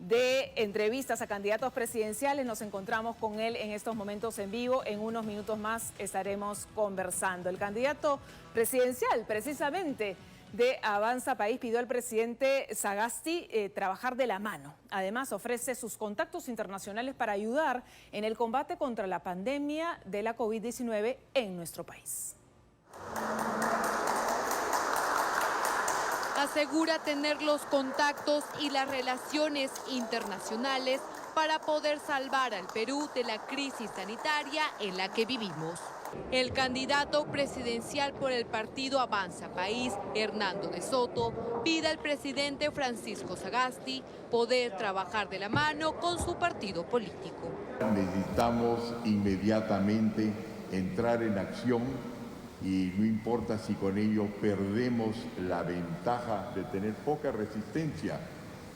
de entrevistas a candidatos presidenciales. Nos encontramos con él en estos momentos en vivo. En unos minutos más estaremos conversando. El candidato presidencial, precisamente, de Avanza País pidió al presidente Sagasti trabajar de la mano. Además, ofrece sus contactos internacionales para ayudar en el combate contra la pandemia de la COVID-19 en nuestro país. Asegura tener los contactos y las relaciones internacionales para poder salvar al Perú de la crisis sanitaria en la que vivimos. El candidato presidencial por el partido Avanza País, Hernando de Soto, pide al presidente Francisco Sagasti poder trabajar de la mano con su partido político. Necesitamos inmediatamente entrar en acción y no importa si con ello perdemos la ventaja de tener poca resistencia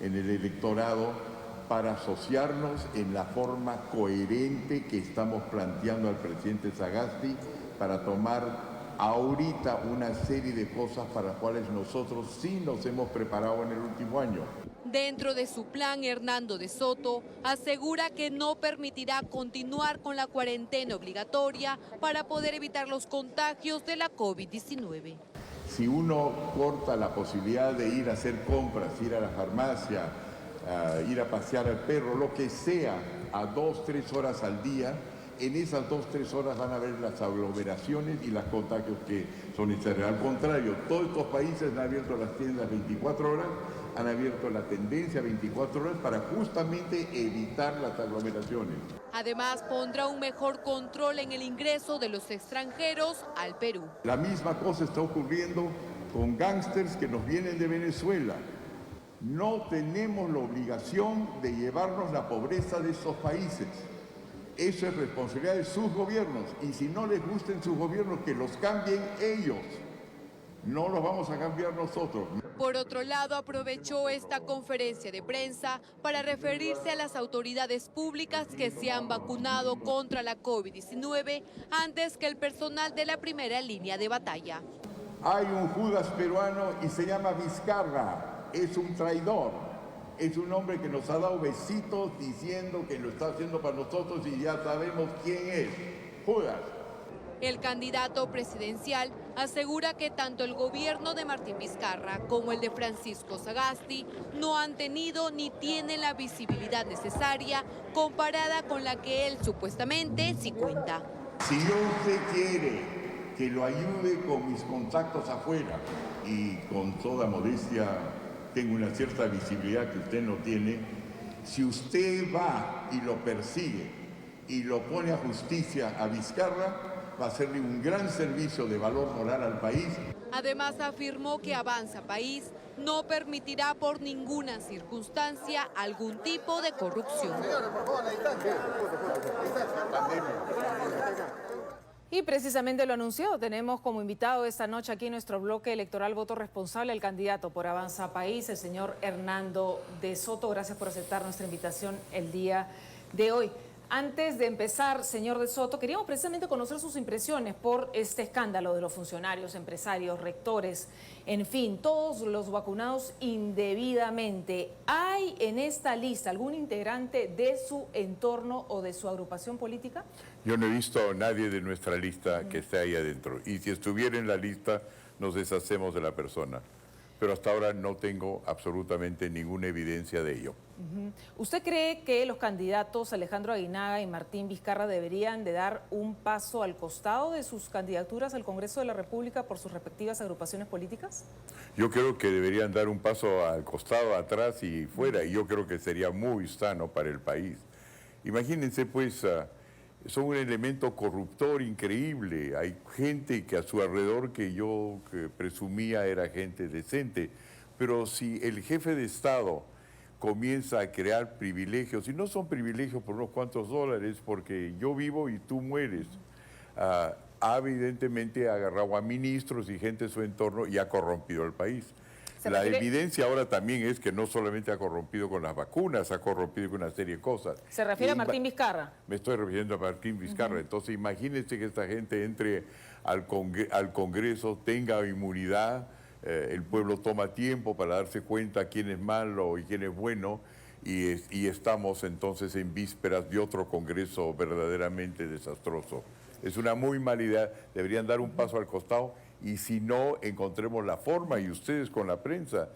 en el electorado, para asociarnos en la forma coherente que estamos planteando al presidente Sagasti para tomar ahorita una serie de cosas para las cuales nosotros sí nos hemos preparado en el último año. Dentro de su plan, Hernando de Soto asegura que no permitirá continuar con la cuarentena obligatoria para poder evitar los contagios de la COVID-19. Si uno corta la posibilidad de ir a hacer compras, ir a la farmacia, ir a pasear al perro, lo que sea, a 2-3 horas al día, en esas 2-3 horas van a haber las aglomeraciones y los contagios que son necesarios. Al contrario, todos estos países han abierto las tiendas 24 horas, han abierto la tendencia 24 horas para justamente evitar las aglomeraciones. Además, pondrá un mejor control en el ingreso de los extranjeros al Perú. La misma cosa está ocurriendo con gángsters que nos vienen de Venezuela. No tenemos la obligación de llevarnos la pobreza de esos países. Eso es responsabilidad de sus gobiernos. Y si no les gustan sus gobiernos, que los cambien ellos. No los vamos a cambiar nosotros. Por otro lado, aprovechó esta conferencia de prensa para referirse a las autoridades públicas que se han vacunado contra la COVID-19 antes que el personal de la primera línea de batalla. Hay un Judas peruano y se llama Vizcarra. Es un traidor, es un hombre que nos ha dado besitos diciendo que lo está haciendo para nosotros y ya sabemos quién es, Judas. El candidato presidencial asegura que tanto el gobierno de Martín Vizcarra como el de Francisco Sagasti no han tenido ni tienen la visibilidad necesaria comparada con la que él supuestamente sí cuenta. Si usted quiere que lo ayude con mis contactos afuera y con toda modestia, tengo una cierta visibilidad que usted no tiene. Si usted va y lo persigue y lo pone a justicia a Vizcarra, va a hacerle un gran servicio de valor moral al país. Además, afirmó que Avanza País no permitirá por ninguna circunstancia algún tipo de corrupción. Y precisamente lo anunciado, tenemos como invitado esta noche aquí en nuestro bloque electoral Voto Responsable el candidato por Avanza País, el señor Hernando de Soto. Gracias por aceptar nuestra invitación el día de hoy. Antes de empezar, señor de Soto, queríamos precisamente conocer sus impresiones por este escándalo de los funcionarios, empresarios, rectores, en fin, todos los vacunados indebidamente. ¿Hay en esta lista algún integrante de su entorno o de su agrupación política? Yo no he visto a nadie de nuestra lista que esté ahí adentro. Y si estuviera en la lista, nos deshacemos de la persona. Pero hasta ahora no tengo absolutamente ninguna evidencia de ello. ¿Usted cree que los candidatos Alejandro Aguinaga y Martín Vizcarra deberían de dar un paso al costado de sus candidaturas al Congreso de la República por sus respectivas agrupaciones políticas? Yo creo que deberían dar un paso al costado, atrás y fuera, y yo creo que sería muy sano para el país. Imagínense, pues, son un elemento corruptor increíble. Hay gente que a su alrededor que yo presumía era gente decente, pero si el jefe de Estado comienza a crear privilegios, y no son privilegios por unos cuantos dólares, porque yo vivo y tú mueres, ha evidentemente agarrado a ministros y gente de su entorno y ha corrompido el país. La evidencia ahora también es que no solamente ha corrompido con las vacunas, ha corrompido con una serie de cosas. ¿Se refiere a Martín Vizcarra? Me estoy refiriendo a Martín Vizcarra. Entonces imagínense que esta gente entre al Congreso, tenga inmunidad, el pueblo toma tiempo para darse cuenta quién es malo y quién es bueno, y estamos entonces en vísperas de otro Congreso verdaderamente desastroso. Es una muy mala idea, deberían dar un paso al costado y si no, encontremos la forma, y ustedes con la prensa,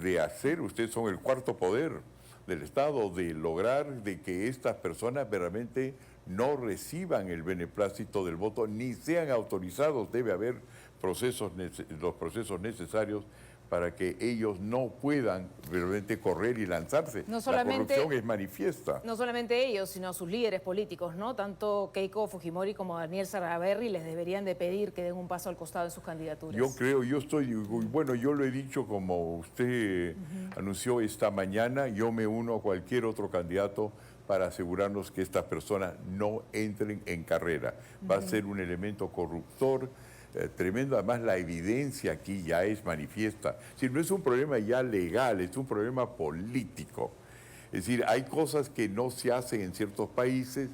de hacer, ustedes son el cuarto poder del Estado, de lograr de que estas personas verdaderamente no reciban el beneplácito del voto ni sean autorizados. Debe haber los procesos necesarios para que ellos no puedan realmente correr y lanzarse. No solamente, la corrupción es manifiesta. No solamente ellos, sino sus líderes políticos, ¿no? Tanto Keiko Fujimori como Daniel Salaverry les deberían de pedir que den un paso al costado en sus candidaturas. Yo creo, bueno, yo lo he dicho como usted anunció esta mañana, yo me uno a cualquier otro candidato para asegurarnos que estas personas no entren en carrera. Va a ser un elemento corruptor tremendo. Además, la evidencia aquí ya es manifiesta. Si no es un problema ya legal, es un problema político. Es decir, hay cosas que no se hacen en ciertos países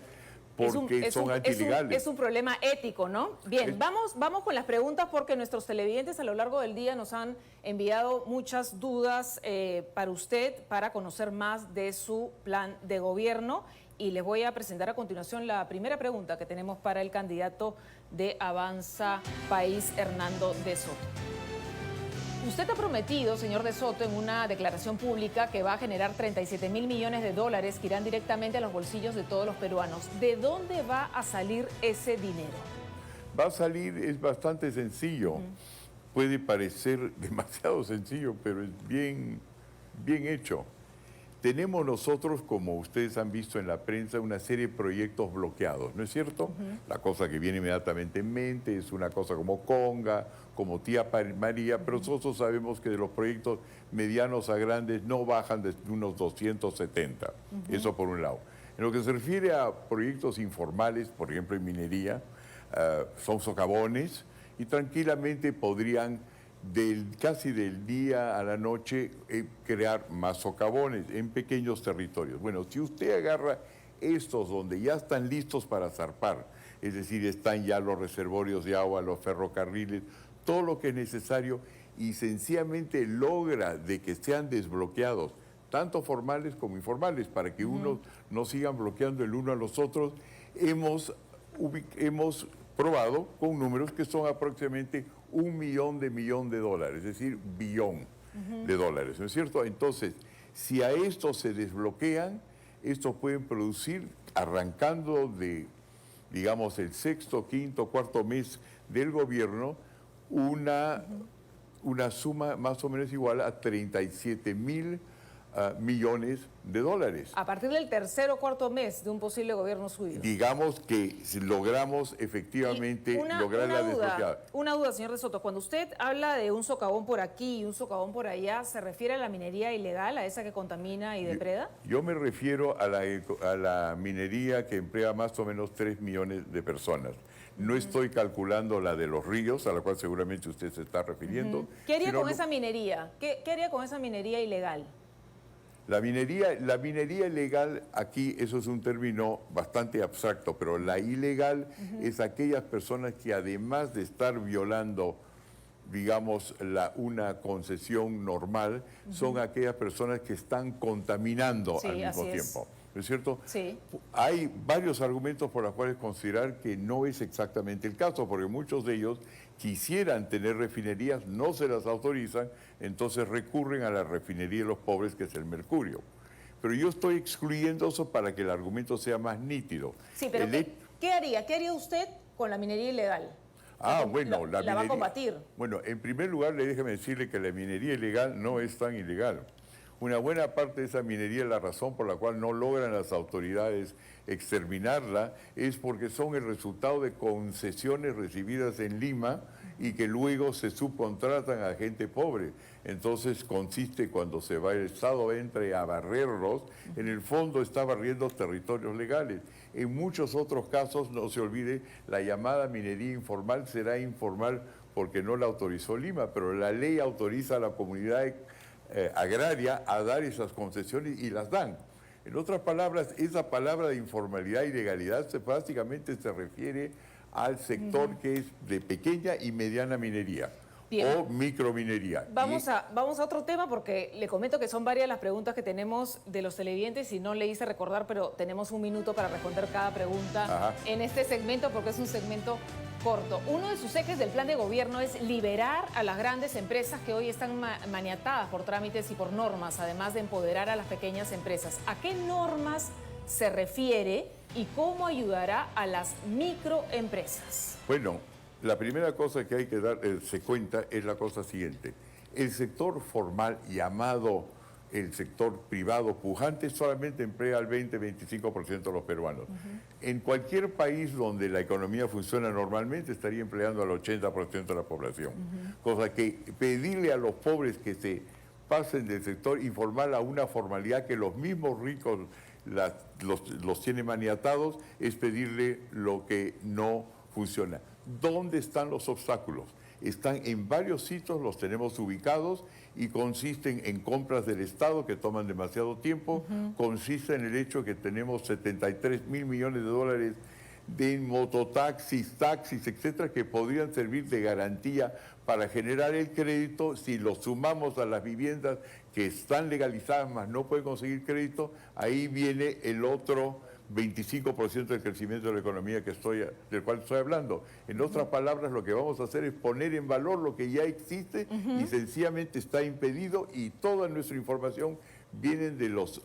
porque son antilegales. Es un problema ético, ¿no? Bien, vamos con las preguntas porque nuestros televidentes a lo largo del día nos han enviado muchas dudas para usted, para conocer más de su plan de gobierno. Y les voy a presentar a continuación la primera pregunta que tenemos para el candidato de Avanza País, Hernando de Soto. Usted ha prometido, señor de Soto, en una declaración pública que va a generar 37.000 millones de dólares que irán directamente a los bolsillos de todos los peruanos. ¿De dónde va a salir ese dinero? Va a salir, es bastante sencillo. Puede parecer demasiado sencillo, pero es bien hecho. Tenemos nosotros, como ustedes han visto en la prensa, una serie de proyectos bloqueados, ¿no es cierto? La cosa que viene inmediatamente en mente es una cosa como Conga, como Tía María, pero nosotros sabemos que de los proyectos medianos a grandes no bajan de unos 270, eso por un lado. En lo que se refiere a proyectos informales, por ejemplo en minería, son socavones y tranquilamente podrían casi del día a la noche crear más socavones en pequeños territorios. Bueno, si usted agarra estos donde ya están listos para zarpar, es decir, están ya los reservorios de agua, los ferrocarriles, todo lo que es necesario y sencillamente logra de que sean desbloqueados, tanto formales como informales, para que unos no sigan bloqueando el uno a los otros, hemos probado con números que son aproximadamente $1 millón de dólares, es decir, billón de dólares, ¿no es cierto? Entonces, si a estos se desbloquean, estos pueden producir, arrancando de, digamos, el sexto, quinto, cuarto mes del gobierno, una suma más o menos igual a 37.000 millones de dólares. A partir del tercer o cuarto mes de un posible gobierno suyo. Digamos que si logramos efectivamente lograr la desbloqueada. Una duda, señor de Soto. Cuando usted habla de un socavón por aquí y un socavón por allá, ¿se refiere a la minería ilegal, a esa que contamina y depreda? Yo me refiero a la minería que emplea más o menos 3 millones de personas. No estoy calculando la de los ríos, a la cual seguramente usted se está refiriendo. ¿Qué haría con esa minería? ¿Qué haría con esa minería ilegal? La minería ilegal, aquí eso es un término bastante abstracto, pero la ilegal es aquellas personas que además de estar violando, digamos, una concesión normal, son aquellas personas que están contaminando al mismo tiempo. ¿No es cierto? Sí. Hay varios argumentos por los cuales considerar que no es exactamente el caso, porque muchos de ellos quisieran tener refinerías, no se las autorizan, entonces recurren a la refinería de los pobres, que es el mercurio. Pero yo estoy excluyendo eso para que el argumento sea más nítido. Sí, pero ¿qué haría? ¿Qué haría usted con la minería ilegal? Bueno, la minería, va a combatir. Bueno, en primer lugar, déjeme decirle que la minería ilegal no es tan ilegal. Una buena parte de esa minería, la razón por la cual no logran las autoridades exterminarla, es porque son el resultado de concesiones recibidas en Lima y que luego se subcontratan a gente pobre. Entonces consiste, cuando se va el Estado entre a barrerlos, en el fondo está barriendo territorios legales. En muchos otros casos, no se olvide, la llamada minería informal será informal porque no la autorizó Lima, pero la ley autoriza a la comunidad agraria a dar esas concesiones y las dan. En otras palabras, esa palabra de informalidad y legalidad básicamente se refiere al sector que es de pequeña y mediana minería. Bien. o microminería. Vamos a otro tema porque le comento que son varias las preguntas que tenemos de los televidentes y no le hice recordar, pero tenemos un minuto para responder cada pregunta en este segmento porque es un segmento corto. Uno de sus ejes del plan de gobierno es liberar a las grandes empresas que hoy están maniatadas por trámites y por normas, además de empoderar a las pequeñas empresas. ¿A qué normas se refiere y cómo ayudará a las microempresas? Bueno, la primera cosa que hay que darse cuenta es la cosa siguiente. El sector formal, llamado el sector privado pujante, solamente emplea al 20-25% de los peruanos. En cualquier país donde la economía funciona normalmente estaría empleando al 80% de la población. Cosa que pedirle a los pobres que se pasen del sector informal a una formalidad que los mismos ricos los tienen maniatados es pedirle lo que no funciona. ¿Dónde están los obstáculos? Están en varios sitios, los tenemos ubicados y consisten en compras del Estado que toman demasiado tiempo, consiste en el hecho que tenemos 73.000 millones de dólares de mototaxis, taxis, etcétera, que podrían servir de garantía para generar el crédito. Si lo sumamos a las viviendas que están legalizadas, más no pueden conseguir crédito, ahí viene el otro 25% del crecimiento de la economía del cual estoy hablando. En otras palabras, lo que vamos a hacer es poner en valor lo que ya existe y sencillamente está impedido, y toda nuestra información viene de los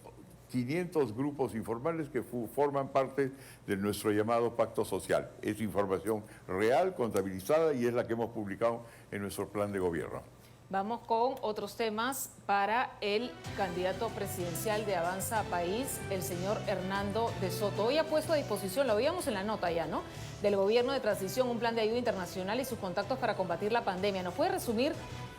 500 grupos informales que forman parte de nuestro llamado pacto social. Es información real, contabilizada, y es la que hemos publicado en nuestro plan de gobierno. Vamos con otros temas para el candidato presidencial de Avanza País, el señor Hernando de Soto. Hoy ha puesto a disposición, lo veíamos en la nota ya, ¿no?, del gobierno de transición, un plan de ayuda internacional y sus contactos para combatir la pandemia. ¿Nos puede resumir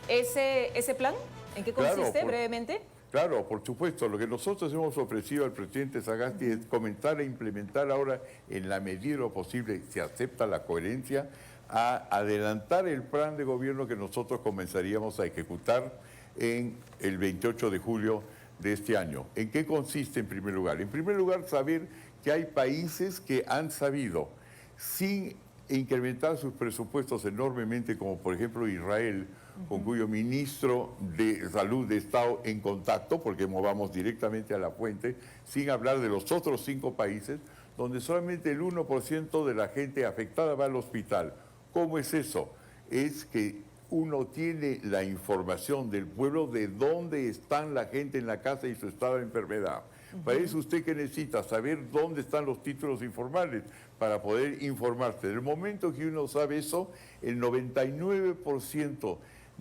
ese plan? ¿En qué consiste brevemente? Claro, por supuesto. Lo que nosotros hemos ofrecido al presidente Sagasti es comenzar a implementar ahora, en la medida de lo posible, si acepta la coherencia, a adelantar el plan de gobierno que nosotros comenzaríamos a ejecutar en el 28 de julio de este año. ¿En qué consiste en primer lugar? En primer lugar, saber que hay países que han sabido, sin incrementar sus presupuestos enormemente, como por ejemplo Israel, con cuyo ministro de Salud de Estado en contacto, porque vamos directamente a la fuente, sin hablar de los otros 5 países, donde solamente el 1% de la gente afectada va al hospital. ¿Cómo es eso? Es que uno tiene la información del pueblo de dónde están la gente en la casa y su estado de enfermedad. Para eso usted que necesita saber dónde están los títulos informales para poder informarse. En el momento que uno sabe eso, el 99%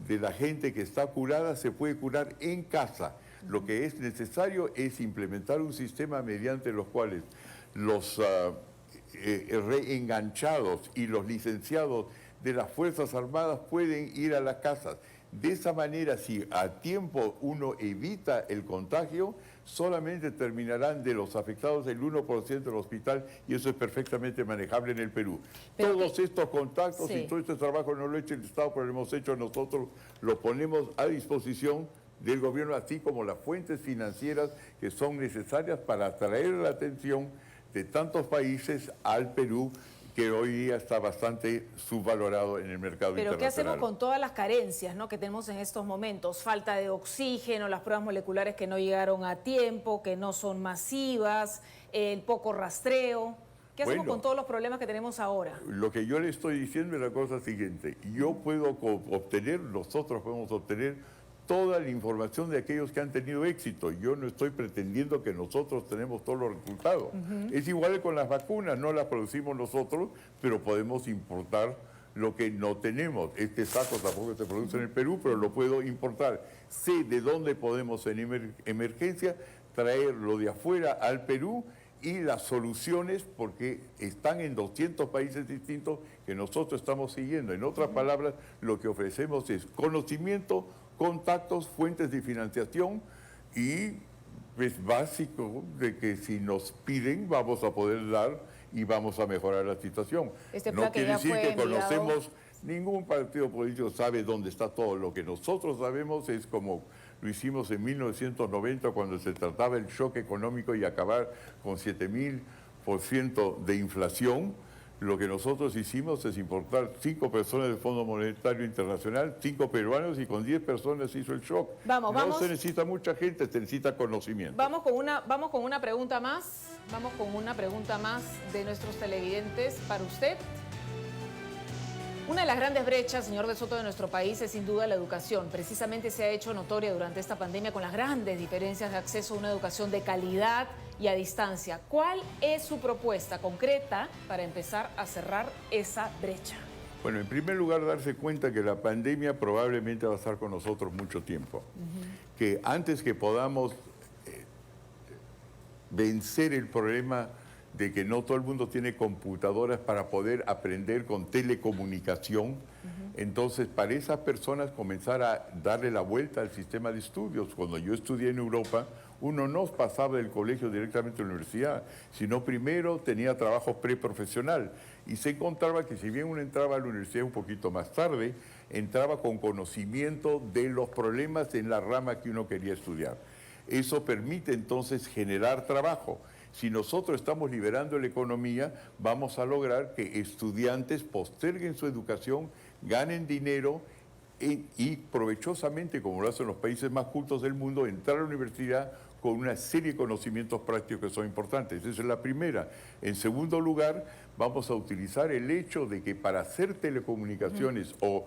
de la gente que está curada se puede curar en casa. Lo que es necesario es implementar un sistema mediante los cuales los reenganchados y los licenciados de las Fuerzas Armadas pueden ir a las casas. De esa manera, si a tiempo uno evita el contagio, solamente terminarán de los afectados el 1% del hospital, y eso es perfectamente manejable en el Perú. Todos estos contactos y todo este trabajo no lo ha hecho el Estado, pero lo hemos hecho nosotros, lo ponemos a disposición del gobierno, así como las fuentes financieras que son necesarias para atraer la atención de tantos países al Perú, que hoy día está bastante subvalorado en el mercado internacional. Pero ¿qué hacemos con todas las carencias, ¿no?, que tenemos en estos momentos? Falta de oxígeno, las pruebas moleculares que no llegaron a tiempo, que no son masivas, el poco rastreo. ¿Qué hacemos con todos los problemas que tenemos ahora? Lo que yo le estoy diciendo es la cosa siguiente. Nosotros podemos obtener toda la información de aquellos que han tenido éxito. Yo no estoy pretendiendo que nosotros tenemos todos los resultados. Es igual con las vacunas, no las producimos nosotros, pero podemos importar lo que no tenemos. Este saco tampoco se produce en el Perú, pero lo puedo importar. Sé de dónde podemos en emergencia traerlo de afuera al Perú, y las soluciones, porque están en 200 países distintos que nosotros estamos siguiendo. En otras palabras, lo que ofrecemos es conocimiento, contactos, fuentes de financiación, y es básico de que si nos piden vamos a poder dar y vamos a mejorar la situación. No quiere decir que conocemos, ningún partido político sabe dónde está todo. Lo que nosotros sabemos es como lo hicimos en 1990 cuando se trataba el shock económico y acabar con 7.000% de inflación. Lo que nosotros hicimos es importar 5 personas del Fondo Monetario Internacional, 5 peruanos, y con 10 personas se hizo el shock. No se necesita mucha gente, se necesita conocimiento. Vamos con una pregunta más. Vamos con una pregunta más de nuestros televidentes para usted. Una de las grandes brechas, señor de Soto, de nuestro país es sin duda la educación. Precisamente se ha hecho notoria durante esta pandemia con las grandes diferencias de acceso a una educación de calidad y a distancia. ¿Cuál es su propuesta concreta para empezar a cerrar esa brecha? Bueno, en primer lugar, darse cuenta que la pandemia probablemente va a estar con nosotros mucho tiempo. Que antes que podamos vencer el problema de que no todo el mundo tiene computadoras para poder aprender con telecomunicación, entonces para esas personas comenzar a darle la vuelta al sistema de estudios. Cuando yo estudié en Europa, uno no pasaba del colegio directamente a la universidad, sino primero tenía trabajo preprofesional y se encontraba que si bien uno entraba a la universidad un poquito más tarde, entraba con conocimiento de los problemas en la rama que uno quería estudiar. Eso permite entonces generar trabajo. Si nosotros estamos liberando la economía, vamos a lograr que estudiantes posterguen su educación, ganen dinero y provechosamente, como lo hacen los países más cultos del mundo, entrar a la universidad con una serie de conocimientos prácticos que son importantes. Esa es la primera. En segundo lugar, vamos a utilizar el hecho de que para hacer telecomunicaciones o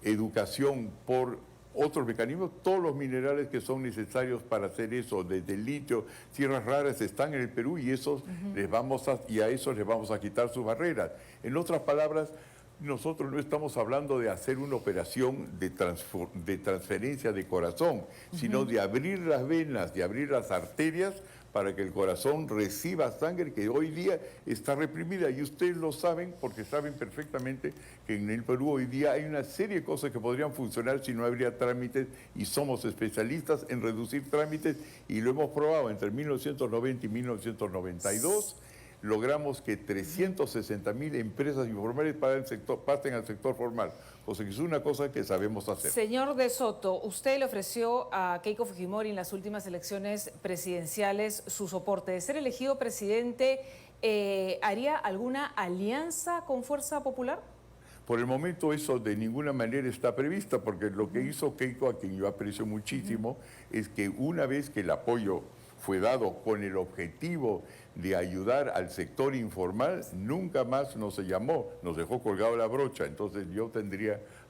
educación por otros mecanismos, todos los minerales que son necesarios para hacer eso, desde el litio, tierras raras, están en el Perú y a esos les vamos a quitar sus barreras. En otras palabras, nosotros no estamos hablando de hacer una operación de transferencia de corazón, sino de abrir las venas, de abrir las arterias para que el corazón reciba sangre que hoy día está reprimida. Y ustedes lo saben porque saben perfectamente que en el Perú hoy día hay una serie de cosas que podrían funcionar si no habría trámites, y somos especialistas en reducir trámites y lo hemos probado entre 1990 y 1992. Logramos que 360.000 empresas informales pasen al sector formal, cosa que es una cosa que sabemos hacer. Señor de Soto, usted le ofreció a Keiko Fujimori en las últimas elecciones presidenciales su soporte. De ser elegido presidente, ¿haría alguna alianza con Fuerza Popular? Por el momento eso de ninguna manera está prevista, porque lo que hizo Keiko, a quien yo aprecio muchísimo, es que una vez que el apoyo fue dado con el objetivo de ayudar al sector informal, nunca más nos llamó, nos dejó colgado la brocha. Entonces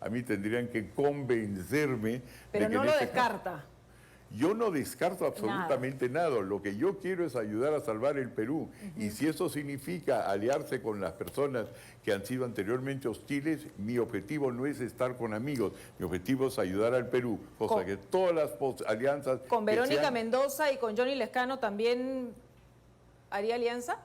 a mí tendrían que convencerme. Pero de que no lo descarta. Yo no descarto absolutamente nada. Lo que yo quiero es ayudar a salvar el Perú. Y si eso significa aliarse con las personas que han sido anteriormente hostiles, mi objetivo no es estar con amigos. Mi objetivo es ayudar al Perú. Cosa que todas las alianzas... ¿Con Verónica Mendoza y con Johnny Lescano también haría alianza?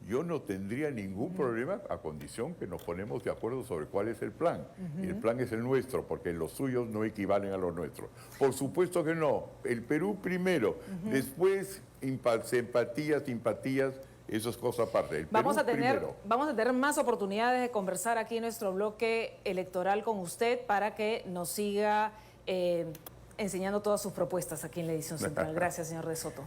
Yo no tendría ningún problema a condición que nos ponemos de acuerdo sobre cuál es el plan. Y el plan es el nuestro, porque los suyos no equivalen a los nuestros. Por supuesto que no. El Perú primero, después simpatías, eso es cosa aparte. El vamos a tener primero. más oportunidades de conversar aquí en nuestro bloque electoral con usted para que nos siga enseñando todas sus propuestas aquí en la edición central. Gracias, señor de Soto.